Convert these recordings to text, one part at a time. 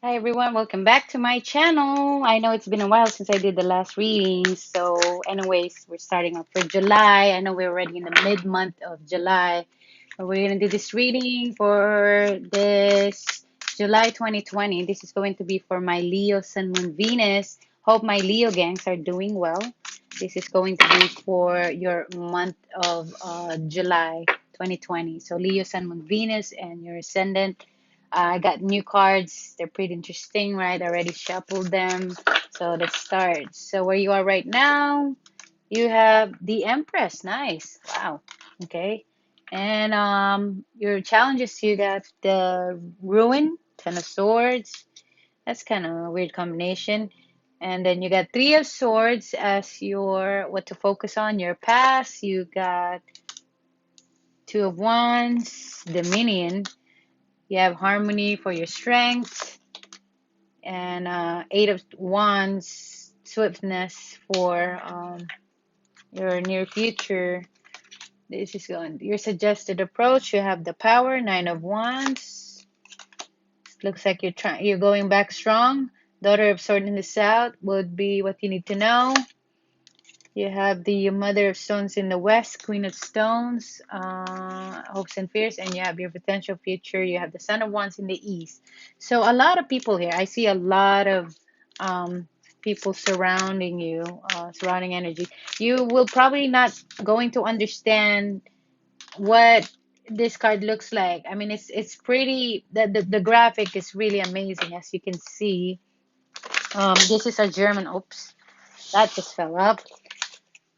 Hi everyone, welcome back to my channel. I know it's been a while since I did the last reading. So, anyways, we're starting up for July. I know we're already in the mid-month of July. But we're going to do this reading for this July 2020. This is going to be for my Leo, Sun, Moon, Venus. Hope my Leo gangs are doing well. This is going to be for your month of July 2020. So, Leo, Sun, Moon, Venus, and your ascendant. I got new cards. They're pretty interesting, right? I already shuffled them. So let's start. So where you are right now, you have the Empress. Nice. Wow. Okay. And your challenges, you got the Ruin, Ten of Swords. That's kind of a weird combination. And then you got Three of Swords as your what to focus on, your past. You got Two of Wands, Dominion. You have Harmony for your strength and Eight of Wands, swiftness for your near future. This is going your suggested approach. You have the power, Nine of Wands. Looks like you're going back strong. Daughter of Sword in the South would be what you need to know. You have the Mother of Stones in the West, Queen of Stones, hopes and fears, and you have your potential future. You have the Son of Wands in the East. So a lot of people here. I see a lot of people surrounding you, surrounding energy. You will probably not going to understand what this card looks like. I mean, it's pretty. The graphic is really amazing, as you can see. This is a German. Oops, that just fell up.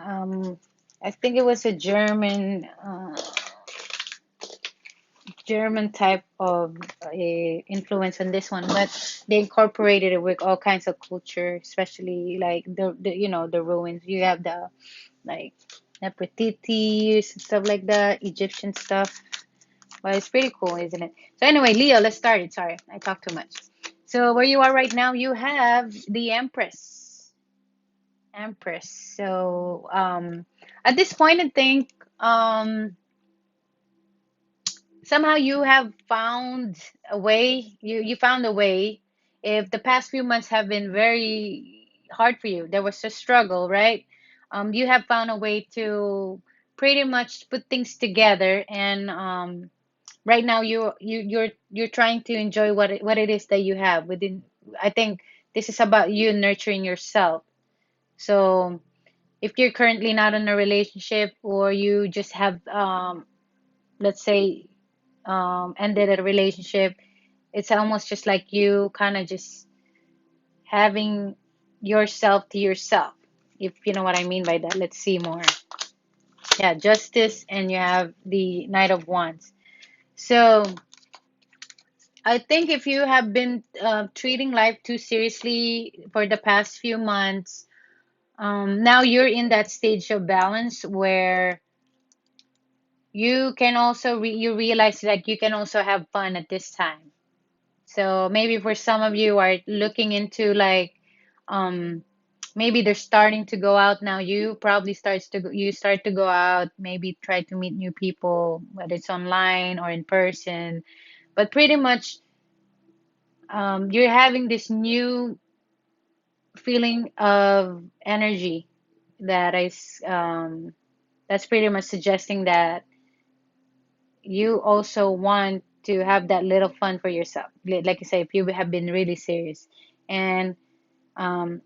Um, I think it was a German type of influence on this one, but they incorporated it with all kinds of culture, especially like the ruins. You have the like Nefertiti's and stuff like that, Egyptian stuff. But it's pretty cool, isn't it? So anyway, Leo, let's start it. Sorry, I talk too much. So where you are right now, you have the Empress. Empress. So at this point, I think somehow you have found a way. You found a way. If the past few months have been very hard for you, there was a struggle, right? You have found a way to pretty much put things together, and right now you're trying to enjoy what it is that you have within. I think this is about you nurturing yourself. So if you're currently not in a relationship or you just have let's say ended a relationship, it's almost just like you kind of just having yourself to yourself, if you know what I mean by that. Let's see more. Yeah, justice, and you have the Knight of Wands. So I think if you have been treating life too seriously for the past few months, now you're in that stage of balance where you can also you realize that you can also have fun at this time. So maybe for some of you are looking into like um maybe they're starting to go out now. You probably you start to go out, maybe try to meet new people, whether it's online or in person. But pretty much you're having this new feeling of energy that is that's pretty much suggesting that you also want to have that little fun for yourself. Like I say, if you have been really serious. And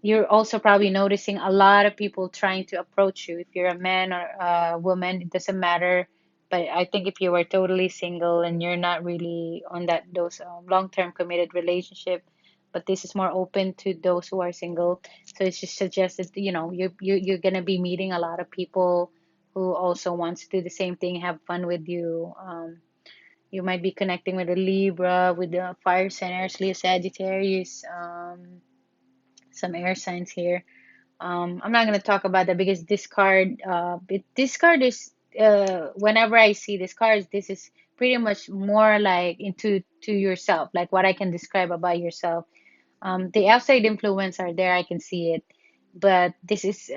you're also probably noticing a lot of people trying to approach you. If you're a man or a woman, it doesn't matter. But I think if you are totally single and you're not really on those long-term committed relationship, but this is more open to those who are single. So it's just suggested, you're gonna be meeting a lot of people who also wants to do the same thing, have fun with you. You might be connecting with a Libra, with the fire signs, Leo, Sagittarius. Some air signs here. I'm not gonna talk about that because this card, this card is, whenever I see this card, this is pretty much more like into to yourself, like what I can describe about yourself. The outside influence are there, I can see it, but this is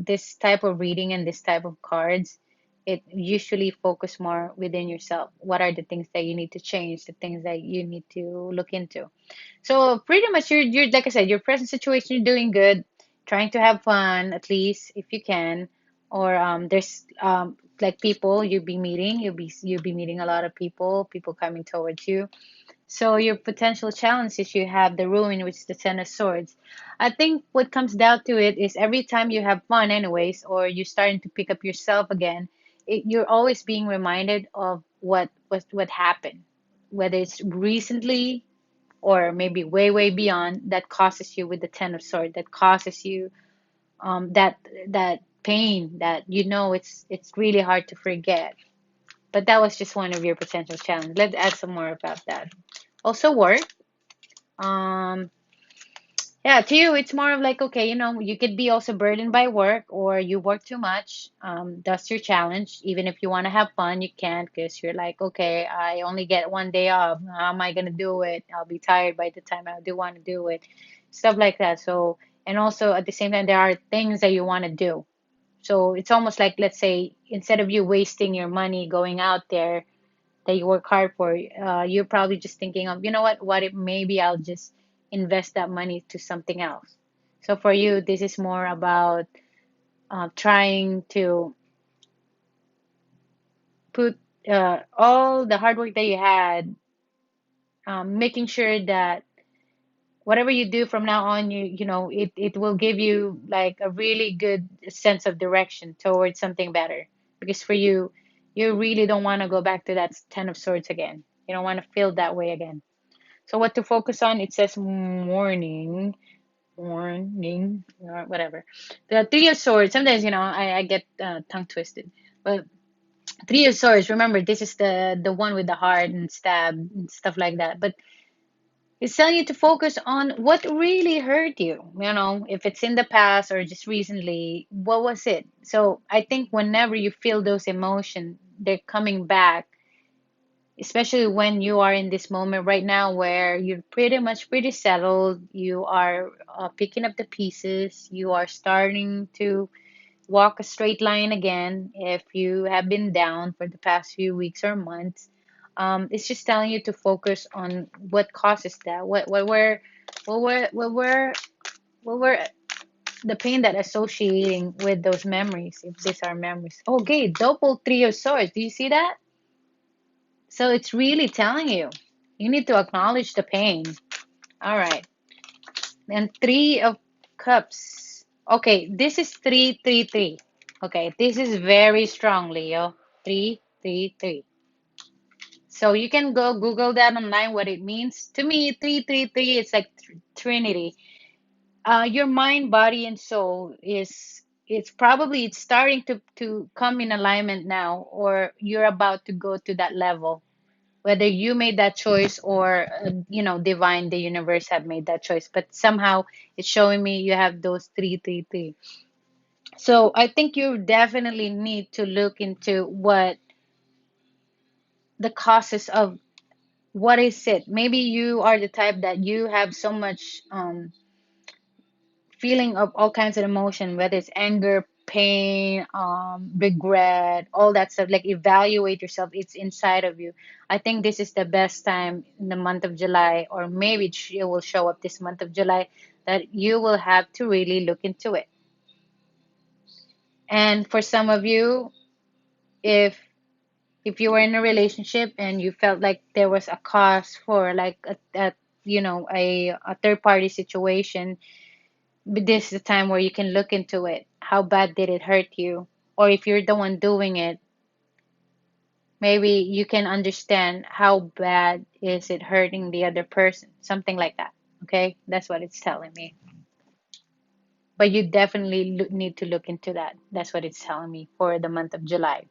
this type of reading and this type of cards. it usually focus more within yourself. What are the things that you need to change, the things that you need to look into? So pretty much you're like I said, your present situation, you're doing good, trying to have fun at least if you can. Or there's like people you'll be meeting a lot of people coming towards you. So your potential challenge is you have the ruin, which is the Ten of Swords. I think what comes down to it is every time you have fun, anyways, or you're starting to pick up yourself again, you're always being reminded of what happened, whether it's recently or maybe way way beyond that causes you with the Ten of Swords, that causes you that pain that it's really hard to forget. But that was just one of your potential challenges. Let's add some more about that. Also work. Um, yeah, to you, it's more of like, okay, you could be also burdened by work or you work too much. That's your challenge. Even if you want to have fun, you can't because you're like, okay, I only get one day off. How am I going to do it? I'll be tired by the time I do want to do it. Stuff like that. So, and also at the same time, there are things that you want to do. So it's almost like, let's say, instead of you wasting your money going out there, that you work hard for, you're probably just thinking of, you know what if maybe I'll just invest that money to something else. So for you, this is more about trying to put all the hard work that you had, making sure that whatever you do from now on, it will give you like a really good sense of direction towards something better. Because for you, you really don't want to go back to that Ten of Swords again. You don't want to feel that way again. So what to focus on? It says morning, or whatever. The Three of Swords. Sometimes, I get tongue twisted. But Three of Swords, remember, this is the one with the heart and stab and stuff like that. But it's telling you to focus on what really hurt you. If it's in the past or just recently, what was it? So I think whenever you feel those emotions, they're coming back, especially when you are in this moment right now where you're pretty settled, you are picking up the pieces, you are starting to walk a straight line again if you have been down for the past few weeks or months. It's just telling you to focus on what causes that, what were the pain that associating with those memories, if these are memories. Okay, double Three of Swords, do you see that? So it's really telling you, you need to acknowledge the pain. All right. And Three of Cups. Okay, this is 333. Okay, this is very strong, Leo. 333. So you can go Google that online what it means. To me, 333, it's like Trinity. Your mind, body, and soul it's starting to come in alignment now, or you're about to go to that level, whether you made that choice or divine, the universe have made that choice, but somehow it's showing me you have those 333. So I think you definitely need to look into what the causes of, what is it. Maybe you are the type that you have so much feeling of all kinds of emotion, whether it's anger, pain, regret, all that stuff. Like evaluate yourself. It's inside of you. I think this is the best time in the month of July, or maybe it will show up this month of July, that you will have to really look into it. And for some of you, if you were in a relationship and you felt like there was a cause for like a third party situation, but this is the time where you can look into it. How bad did it hurt you? Or if you're the one doing it, maybe you can understand how bad is it hurting the other person. Something like that. Okay? That's what it's telling me. But you definitely need to look into that. That's what it's telling me for the month of July.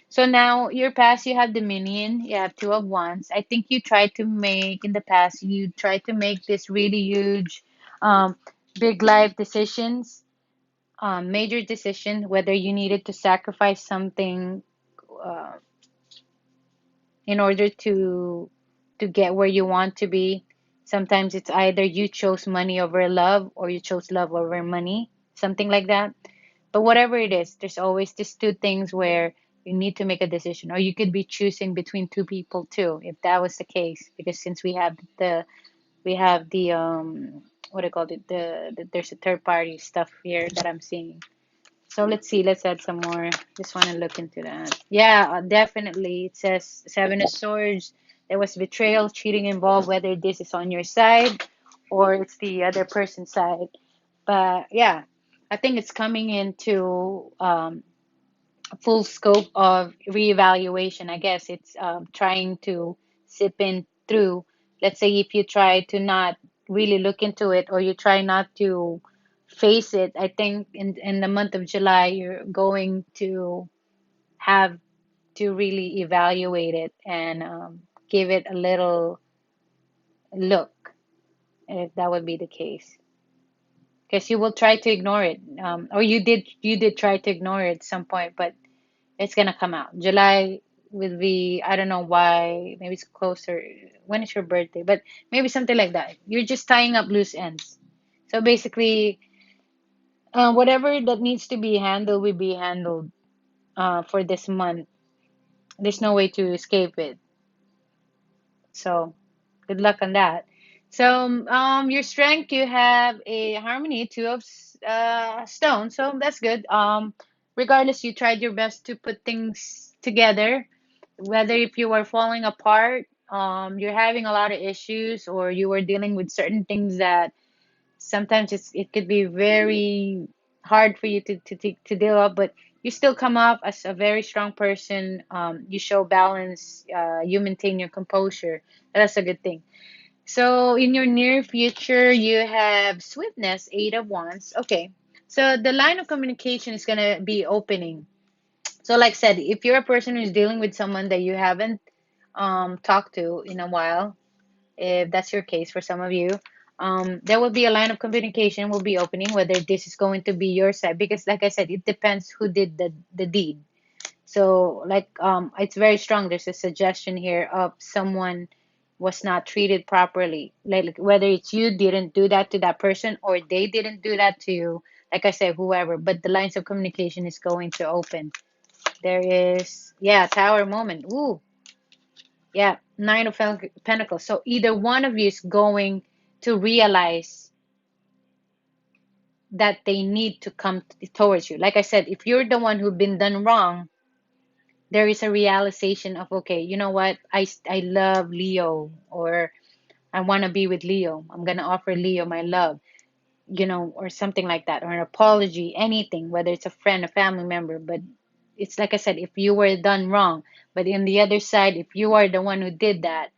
So now your past, you have Dominion, you have Two of Wands. I think you tried to make in the past, you tried to make this really huge, um, big life decisions, major decision, whether you needed to sacrifice something uh, in order to get where you want to be. Sometimes it's either you chose money over love or you chose love over money, something like that. But whatever it is, there's always these two things where You need to make a decision, or you could be choosing between two people too, if that was the case. Because since we have the what do you call it? There's a third party stuff here that I'm seeing. So let's see. Let's add some more. Just want to look into that. Yeah, definitely. It says Seven of Swords. There was betrayal, cheating involved, whether this is on your side or it's the other person's side. But yeah, I think it's coming into full scope of reevaluation. I guess it's trying to sip in through. Let's say if you try to not really look into it or you try not to face it, I think in the month of July, you're going to have to really evaluate it and give it a little look, if that would be the case. Because you will try to ignore it, or you did try to ignore it at some point, but it's gonna come out. July will be, I don't know why, maybe it's closer. When is your birthday? But maybe something like that. You're just tying up loose ends. So basically, whatever that needs to be handled will be handled for this month. There's no way to escape it. So good luck on that. So your strength, you have a harmony, two of stones. So that's good. Regardless, you tried your best to put things together, whether if you were falling apart, you're having a lot of issues, or you were dealing with certain things that sometimes it could be very hard for you to deal up, but you still come off as a very strong person. You show balance, you maintain your composure. That's a good thing. So in your near future, you have swiftness, eight of wands. Okay. So the line of communication is going to be opening. So, like I said, if you're a person who's dealing with someone that you haven't talked to in a while, if that's your case for some of you, there will be a line of communication will be opening, whether this is going to be your side, because like I said, it depends who did the deed. So like it's very strong. There's a suggestion here of someone was not treated properly. Like whether it's you didn't do that to that person or they didn't do that to you. Like I said, whoever, but the lines of communication is going to open. There is, yeah, tower moment. Ooh, yeah, nine of pentacles. So either one of you is going to realize that they need to come towards you. Like I said, if you're the one who've been done wrong, there is a realization of, okay, you know what? I love Leo, or I want to be with Leo. I'm going to offer Leo my love, or something like that, or an apology, anything, whether it's a friend, a family member. But it's like I said, if you were done wrong, but in the other side, if you are the one who did that,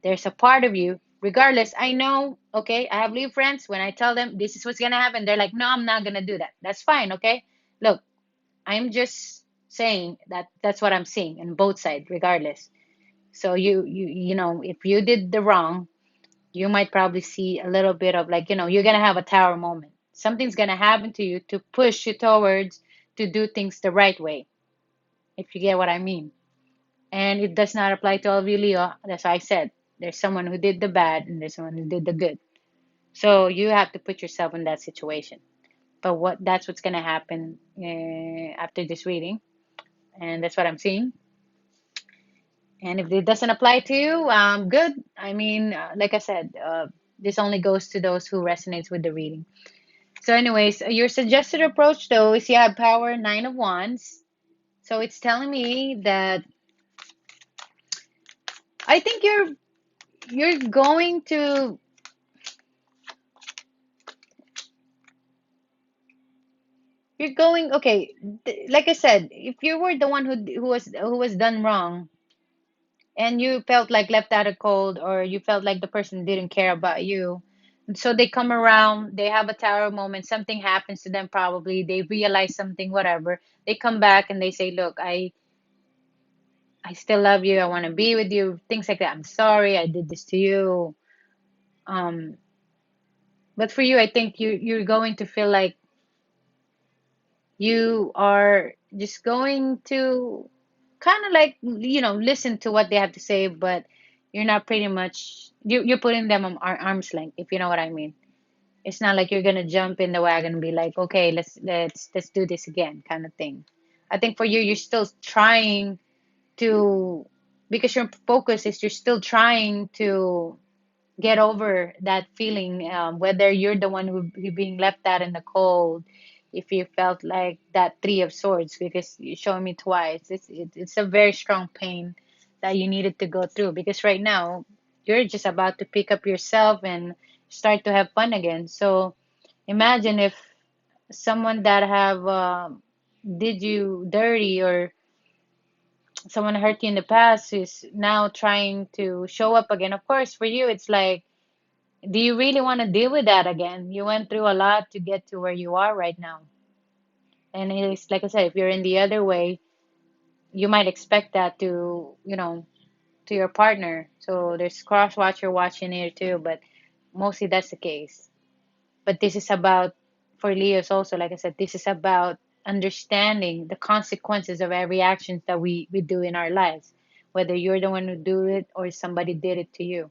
there's a part of you, regardless. I know, okay, I have Leo friends. When I tell them this is what's going to happen, they're like, no, I'm not going to do that. That's fine, okay? Look, I'm just saying that that's what I'm seeing in both sides, regardless. So if you did the wrong, you might probably see a little bit of, like, you're gonna have a tower moment. Something's gonna happen to you to push you towards to do things the right way, if you get what I mean. And it does not apply to all of you, Leo. That's why I said there's someone who did the bad and there's someone who did the good. So you have to put yourself in that situation. But that's what's gonna happen after this reading, and that's what I'm seeing. And if it doesn't apply to you, good. I mean, like I said, this only goes to those who resonates with the reading. So, anyways, your suggested approach though is you have power, nine of wands. So it's telling me that I think you're going to you're going okay. Like I said, if you were the one who was done wrong, and you felt like left out of cold, or you felt like the person didn't care about you, so they come around, they have a tower moment, something happens to them, probably they realize something, whatever, they come back and they say, look, I still love you, I want to be with you, things like that, I'm sorry I did this to you. um but for you, I think you're going to feel like you are just going to kind of like, listen to what they have to say, but you're not pretty much you're putting them on arm's length, if you know what I mean. It's not like you're gonna jump in the wagon and be like, okay, let's do this again, kind of thing. I think for you, you're still trying to, because your focus is you're still trying to get over that feeling, whether you're the one who being left out in the cold, if you felt like that Three of Swords, because you showed me twice. It's a very strong pain that you needed to go through, because right now you're just about to pick up yourself and start to have fun again. So imagine if someone that have did you dirty, or someone hurt you in the past, is now trying to show up again. Of course, for you, it's like, do you really want to deal with that again? You went through a lot to get to where you are right now. And it's like I said, if you're in the other way, you might expect that to, to your partner. So there's cross watcher watching here too, but mostly that's the case. But this is about, for Leos also, like I said, this is about understanding the consequences of every action that we do in our lives, whether you're the one who do it or somebody did it to you.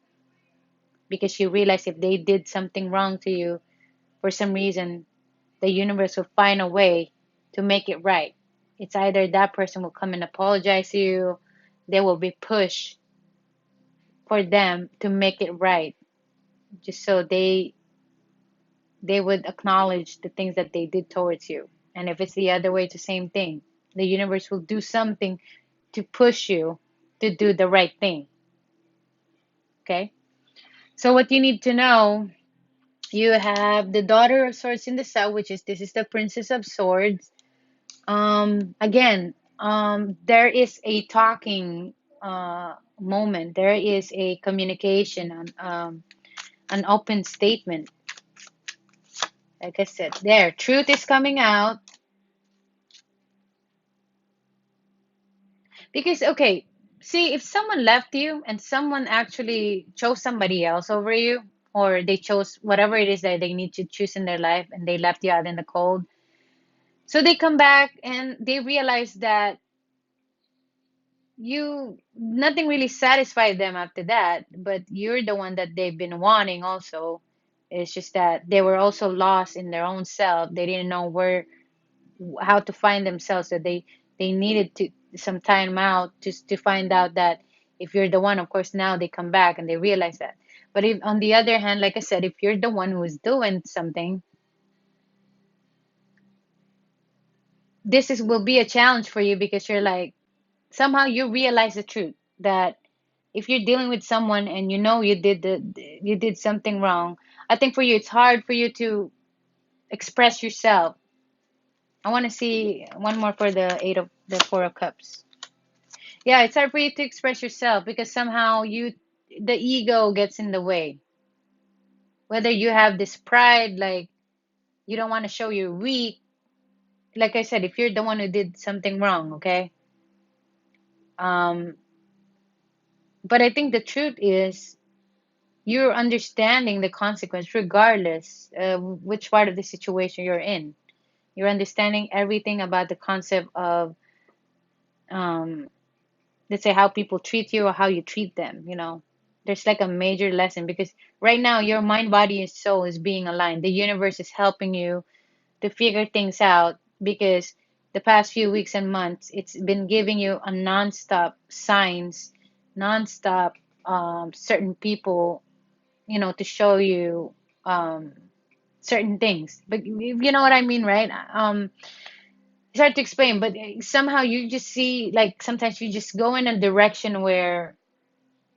Because you realize if they did something wrong to you for some reason, the universe will find a way to make it right. It's either that person will come and apologize to you, they will be pushed for them to make it right, just so they would acknowledge the things that they did towards you. And if it's the other way, it's the same thing. The universe will do something to push you to do the right thing. Okay? So what you need to know, you have the Daughter of Swords in the South, which is, this is the Princess of Swords. Again, there is a talking moment. There is a communication, an open statement. Like I said, there, truth is coming out. Because, okay, see, if someone left you and someone actually chose somebody else over you, or they chose whatever it is that they need to choose in their life, and they left you out in the cold, so they come back and they realize that you, nothing really satisfied them after that, but you're the one that they've been wanting also. It's just that they were also lost in their own self. They didn't know where, how to find themselves. So they needed to some time out just to find out that if you're the one, of course now they come back and they realize that. But if on the other hand, like I said, if you're the one who is doing something, this is will be a challenge for you, because you're like, somehow you realize the truth that if you're dealing with someone and you know you did something wrong, I think for you it's hard for you to express yourself. I want to see one more for the Four of Cups. Yeah, it's hard for you to express yourself because somehow the ego gets in the way. Whether you have this pride, like you don't want to show you're weak. Like I said, if you're the one who did something wrong, okay? Um, but I think the truth is you're understanding the consequence regardless of which part of the situation you're in. You're understanding everything about the concept of, um, let's say, how people treat you or how you treat them. There's like a major lesson, because right now your mind, body, and soul is being aligned. The universe is helping you to figure things out, because the past few weeks and months it's been giving you a non-stop signs, non-stop, certain people, to show you, um, certain things. But you know what I mean, right? It's hard to explain, but somehow you just see, like, sometimes you just go in a direction where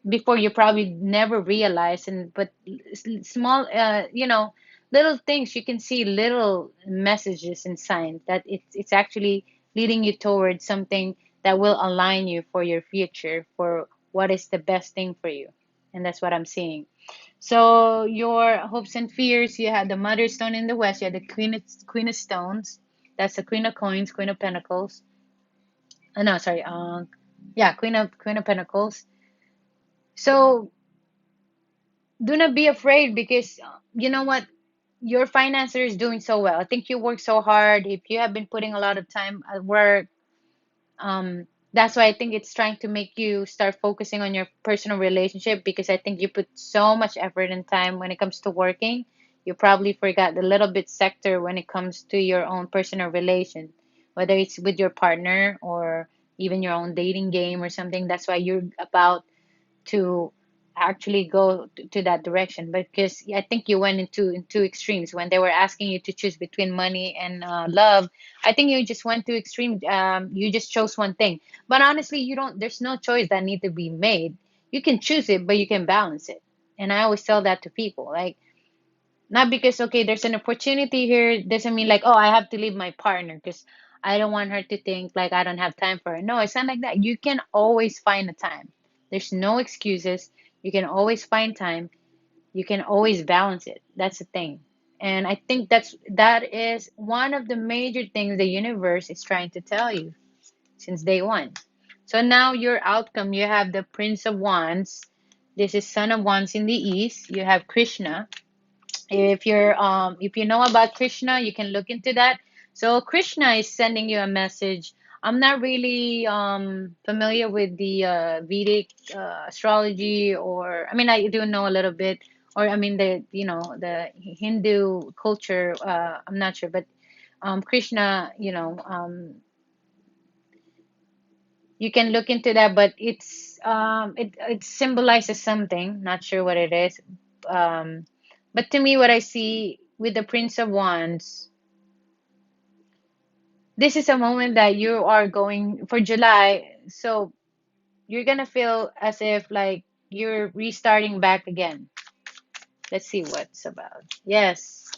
before you probably never realize. And but small, little things, you can see little messages and signs that it's actually leading you towards something that will align you for your future, for what is the best thing for you. And that's what I'm seeing. So your hopes and fears, you had the Mother Stone in the West, you had the Queen of Stones. That's the Queen of Coins, Queen of Pentacles. No, sorry. Yeah, Queen of Pentacles. So do not be afraid, because you know what? Your financer is doing so well. I think you work so hard. If you have been putting a lot of time at work, that's why I think it's trying to make you start focusing on your personal relationship, because I think you put so much effort and time when it comes to working. You probably forgot the little bit sector when it comes to your own personal relation. whether it's with your partner or even your own dating game or something. That's why you're about to actually go to that direction. Because I think you went into extremes when they were asking you to choose between money and love. I think you just went to extreme. You just chose one thing. But honestly, you don't. There's no choice that need to be made. You can choose it, but you can balance it. And I always tell that to people. Like, not because, okay, there's an opportunity here, doesn't mean like, oh, I have to leave my partner because I don't want her to think like I don't have time for her. No, it's not like that. You can always find a time. There's no excuses. You can always find time. You can always balance it. That's the thing. And I think that is one of the major things the universe is trying to tell you since day one. So now your outcome, you have the Prince of Wands. This is Son of Wands in the East. You have Krishna. If you know about Krishna, you can look into that. So Krishna is sending you a message. I'm not really familiar with the Vedic astrology, or I mean, I do know a little bit, or I mean the Hindu culture. I'm not sure, but Krishna, you can look into that. But it symbolizes something. Not sure what it is. Um, but to me, what I see with the Prince of Wands, this is a moment that you are going for July. So you're gonna feel as if like you're restarting back again. Let's see what's about. Yes,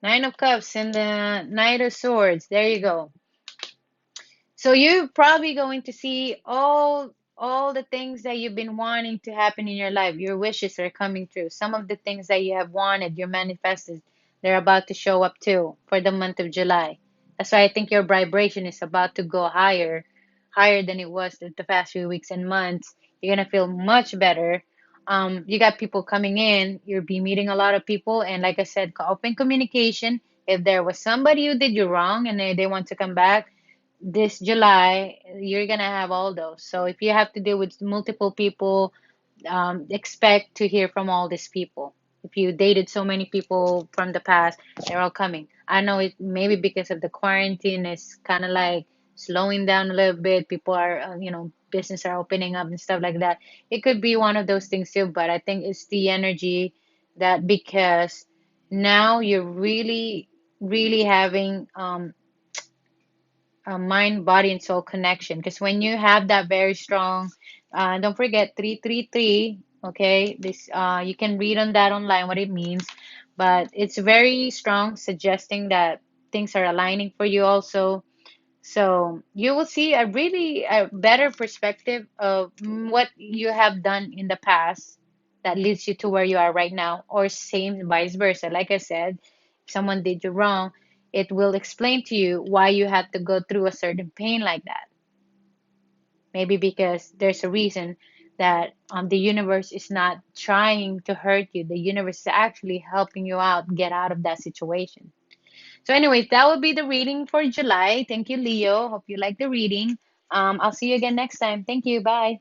Nine of Cups and the Knight of Swords. There you go. So you're probably going to see all the things that you've been wanting to happen in your life. Your wishes are coming true. Some of the things that you have wanted, you manifested, they're about to show up too for the month of July. That's why I think your vibration is about to go higher, higher than it was the past few weeks and months. You're gonna feel much better. You got people coming in. You'll be meeting a lot of people, and like I said, open communication. If there was somebody who did you wrong and they want to come back, this July, you're gonna have all those. So if you have to deal with multiple people, expect to hear from all these people. If you dated so many people from the past, they're all coming. I know it maybe because of the quarantine, it's kind of like slowing down a little bit. People are, business are opening up and stuff like that. It could be one of those things too, but I think it's the energy that because now you're really, really having a mind, body, and soul connection. Because when you have that very strong, don't forget 333. Okay, this you can read on that online what it means, but it's very strong, suggesting that things are aligning for you also. So you will see a really a better perspective of what you have done in the past that leads you to where you are right now, or same vice versa. Like I said, if someone did you wrong, it will explain to you why you had to go through a certain pain like that. Maybe because there's a reason that the universe is not trying to hurt you. The universe is actually helping you out, get out of that situation. So, anyways, that will be the reading for July. Thank you, Leo. Hope you like the reading. I'll see you again next time. Thank you. Bye.